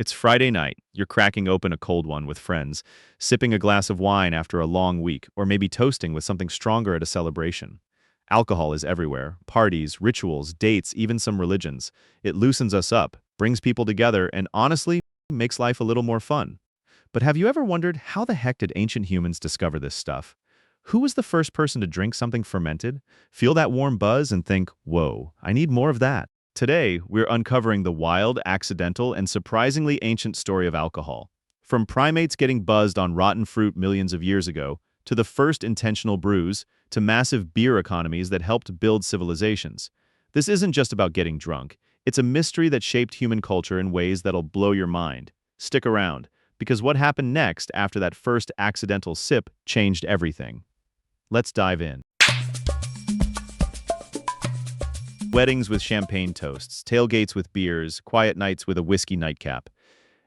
It's Friday night. You're cracking open a cold one with friends, sipping a glass of wine after a long week, or maybe toasting with something stronger at a celebration. Alcohol is everywhere. Parties, rituals, dates, even some religions. It loosens us up, brings people together, and honestly, makes life a little more fun. But have you ever wondered how the heck did ancient humans discover this stuff? Who was the first person to drink something fermented, feel that warm buzz, and think, whoa, I need more of that? Today, we're uncovering the wild, accidental, and surprisingly ancient story of alcohol. From primates getting buzzed on rotten fruit millions of years ago, to the first intentional brews, to massive beer economies that helped build civilizations. This isn't just about getting drunk. It's a mystery that shaped human culture in ways that'll blow your mind. Stick around, because what happened next after that first accidental sip changed everything. Let's dive in. Weddings with champagne toasts, tailgates with beers, quiet nights with a whiskey nightcap.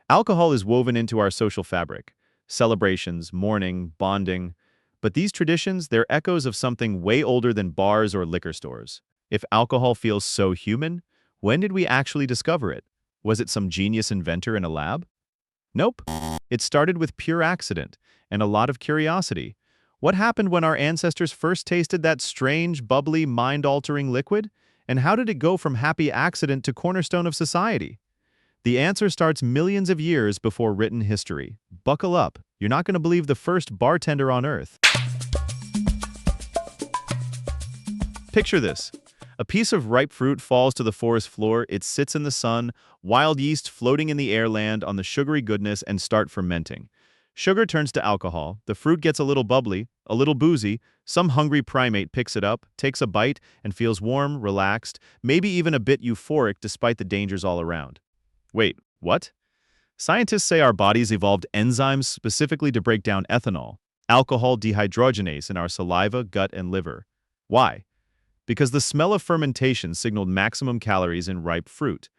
Alcohol is woven into our social fabric. Celebrations, mourning, bonding. But these traditions, they're echoes of something way older than bars or liquor stores. If alcohol feels so human, when did we actually discover it? Was it some genius inventor in a lab? Nope. It started with pure accident and a lot of curiosity. What happened when our ancestors first tasted that strange, bubbly, mind-altering liquid? And how did it go from happy accident to cornerstone of society? The answer starts millions of years before written history. Buckle up. You're not going to believe the first bartender on Earth. Picture this. A piece of ripe fruit falls to the forest floor, it sits in the sun, wild yeast floating in the air land on the sugary goodness and start fermenting. Sugar turns to alcohol, the fruit gets a little bubbly, a little boozy, some hungry primate picks it up, takes a bite, and feels warm, relaxed, maybe even a bit euphoric despite the dangers all around. Wait, what? Scientists say our bodies evolved enzymes specifically to break down ethanol, alcohol dehydrogenase in our saliva, gut, and liver. Why? Because the smell of fermentation signaled maximum calories in ripe fruit.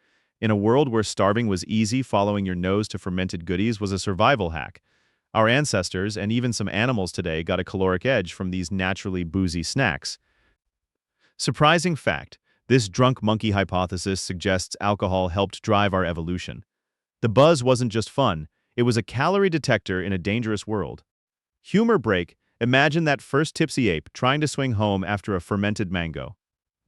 In a world where starving was easy, following your nose to fermented goodies was a survival hack. Our ancestors, and even some animals today, got a caloric edge from these naturally boozy snacks. Surprising fact, this drunk monkey hypothesis suggests alcohol helped drive our evolution. The buzz wasn't just fun, it was a calorie detector in a dangerous world. Humor break, imagine that first tipsy ape trying to swing home after a fermented mango.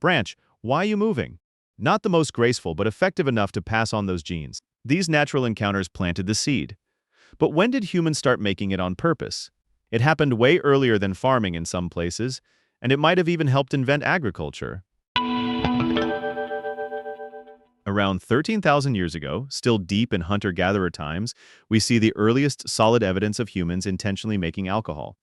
Branch, why are you moving? Not the most graceful, but effective enough to pass on those genes. These natural encounters planted the seed. But when did humans start making it on purpose? It happened way earlier than farming in some places, and it might have even helped invent agriculture. Around 13,000 years ago, still deep in hunter-gatherer times, we see the earliest solid evidence of humans intentionally making alcohol.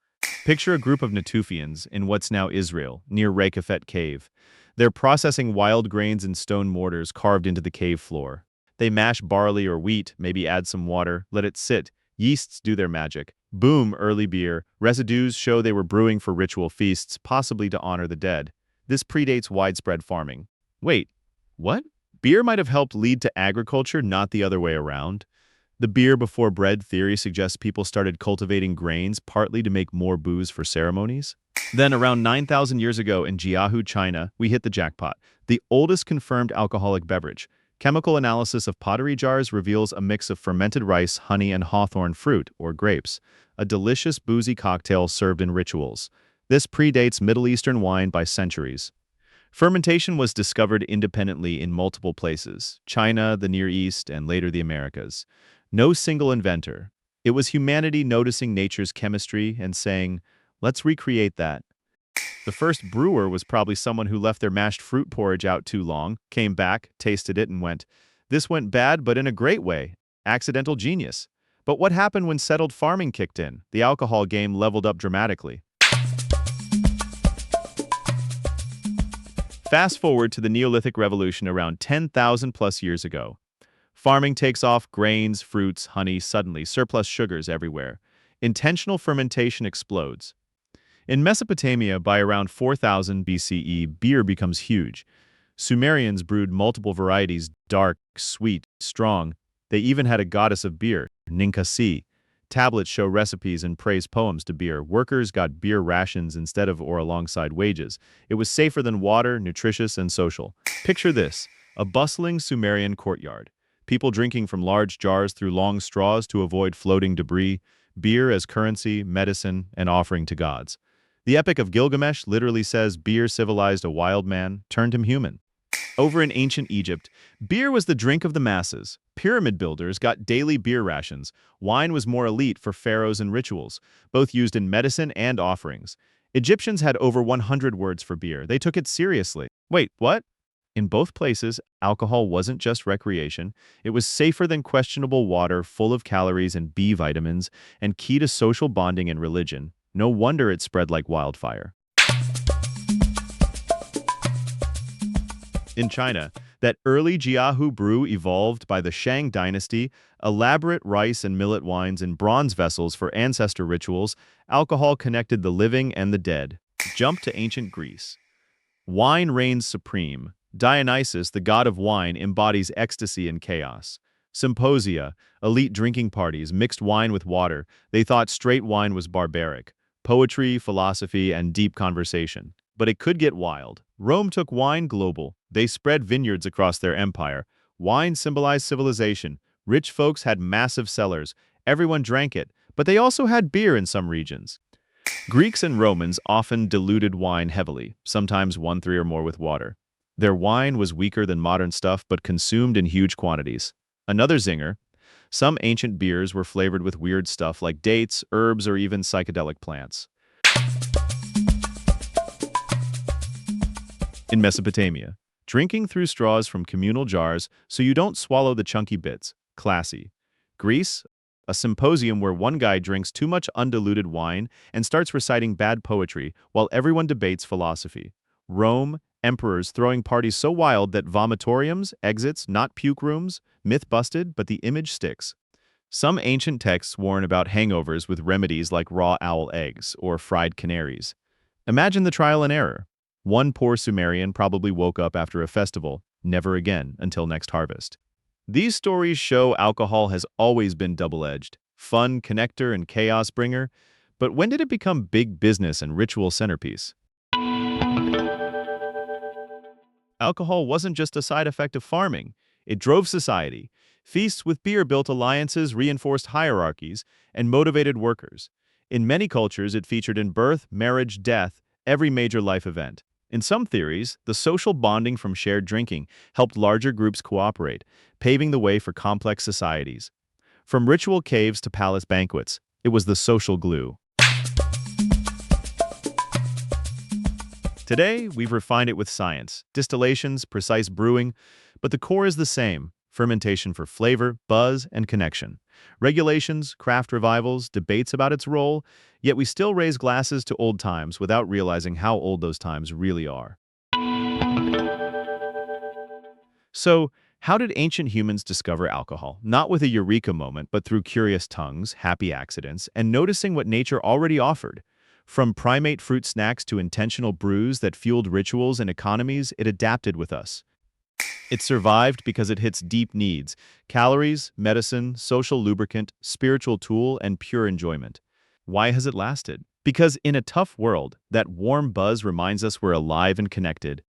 Picture a group of Natufians in what's now Israel, near Reykjavik Cave. They're processing wild grains in stone mortars carved into the cave floor. They mash barley or wheat, maybe add some water, let it sit. Yeasts do their magic. Boom, early beer. Residues show they were brewing for ritual feasts, possibly to honor the dead. This predates widespread farming. Wait, what? Beer might have helped lead to agriculture, not the other way around. The beer before bread theory suggests people started cultivating grains partly to make more booze for ceremonies. Then around 9,000 years ago in Jiahu, China, we hit the jackpot. The oldest confirmed alcoholic beverage. Chemical analysis of pottery jars reveals a mix of fermented rice, honey, and hawthorn fruit, or grapes. A delicious boozy cocktail served in rituals. This predates Middle Eastern wine by centuries. Fermentation was discovered independently in multiple places, China, the Near East, and later the Americas. No single inventor. It was humanity noticing nature's chemistry and saying, let's recreate that. The first brewer was probably someone who left their mashed fruit porridge out too long, came back, tasted it, and went, this went bad, but in a great way. Accidental genius. But what happened when settled farming kicked in? The alcohol game leveled up dramatically. Fast forward to the Neolithic Revolution around 10,000 plus years ago. Farming takes off, grains, fruits, honey, suddenly surplus sugars everywhere. Intentional fermentation explodes. In Mesopotamia, by around 4000 BCE, beer becomes huge. Sumerians brewed multiple varieties, dark, sweet, strong. They even had a goddess of beer, Ninkasi. Tablets show recipes and praise poems to beer. Workers got beer rations instead of or alongside wages. It was safer than water, nutritious, and social. Picture this, a bustling Sumerian courtyard. People drinking from large jars through long straws to avoid floating debris, beer as currency, medicine, and offering to gods. The Epic of Gilgamesh literally says beer civilized a wild man, turned him human. Over in ancient Egypt, beer was the drink of the masses. Pyramid builders got daily beer rations. Wine was more elite for pharaohs and rituals, both used in medicine and offerings. Egyptians had over 100 words for beer. They took it seriously. Wait, what? In both places, alcohol wasn't just recreation. It was safer than questionable water, full of calories and B vitamins, and key to social bonding and religion. No wonder it spread like wildfire. In China, that early Jiahu brew evolved by the Shang dynasty, elaborate rice and millet wines in bronze vessels for ancestor rituals. Alcohol connected the living and the dead. Jump to ancient Greece. Wine reigns supreme. Dionysus, the god of wine, embodies ecstasy and chaos. Symposia, elite drinking parties, mixed wine with water. They thought straight wine was barbaric. Poetry, philosophy, and deep conversation. But it could get wild. Rome took wine global. They spread vineyards across their empire. Wine symbolized civilization. Rich folks had massive cellars. Everyone drank it, but they also had beer in some regions. Greeks and Romans often diluted wine heavily, sometimes 1/3 or more with water. Their wine was weaker than modern stuff, but consumed in huge quantities. Another zinger, some ancient beers were flavored with weird stuff like dates, herbs, or even psychedelic plants. In Mesopotamia, drinking through straws from communal jars so you don't swallow the chunky bits. Classy. Greece, a symposium where one guy drinks too much undiluted wine and starts reciting bad poetry while everyone debates philosophy. Rome, emperors throwing parties so wild that vomitoriums, exits, not puke rooms, myth busted, but the image sticks. Some ancient texts warn about hangovers with remedies like raw owl eggs or fried canaries. Imagine the trial and error. One poor Sumerian probably woke up after a festival, never again until next harvest. These stories show alcohol has always been double-edged, fun connector and chaos bringer, but when did it become big business and ritual centerpiece? Alcohol wasn't just a side effect of farming, it drove society. Feasts with beer built alliances, reinforced hierarchies, and motivated workers. In many cultures, it featured in birth, marriage, death, every major life event. In some theories, the social bonding from shared drinking helped larger groups cooperate, paving the way for complex societies. From ritual caves to palace banquets, it was the social glue. Today, we've refined it with science, distillations, precise brewing, but the core is the same: fermentation for flavor, buzz, and connection. Regulations, craft revivals, debates about its role, yet we still raise glasses to old times without realizing how old those times really are. So, how did ancient humans discover alcohol? Not with a eureka moment, but through curious tongues, happy accidents, and noticing what nature already offered. From primate fruit snacks to intentional brews that fueled rituals and economies, it adapted with us. It survived because it hits deep needs: calories, medicine, social lubricant, spiritual tool, and pure enjoyment. Why has it lasted? Because in a tough world, that warm buzz reminds us we're alive and connected.